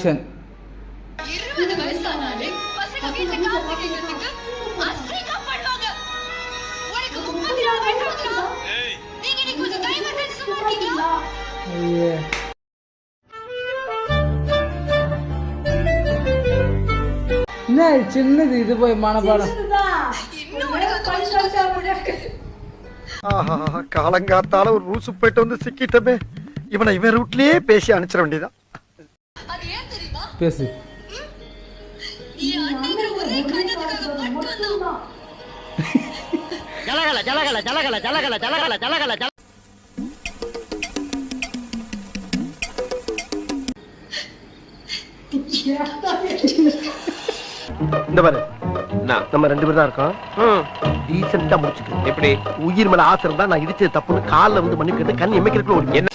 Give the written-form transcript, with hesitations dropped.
20 வயசானாலே பசங்க வீட்டுல காசு கேட்கறதுக்கு அசிங்கப்படுவாங்க. உனக்கு 34 வயசு ஆகுதா? நீங்க நீ கொஞ்சம் தயவு செஞ்சு சும்மா இருக்கீங்களா? என்ன சின்னது இது போய் மனப்பாடம். இன்னும் உனக்கு கொஞ்சம் சாப்பிடுறாங்க. ஆஹா, காலங்காத்தால ஒரு ரூசு போயிட்டு வந்து சிக்கிட்டமே. இவன் ரூட்லயே பேசி அனுப்பிச்சிட வேண்டியதான். அது ஏன் தெரியுமா? பேசு. நீ அன்னைக்கு ஒரே காரணத்துக்காக மட்டும்தான். ஜலகல ஜலகல ஜலகல ஜலகல ஜலகல ஜலகல ஜல இந்த பாரு, நம்ம 2 பேர் தான் இருக்கோம். டீசெண்டா முடிச்சுக்க. எப்படி உயிர் மேல ஆசை இருந்தா நான் இடிச்சது தப்புன்னு காலில் வந்து மன்னிப்பு கேட்டு கண் எமைக்கிறதுக்குள்ள ஒரு என்ன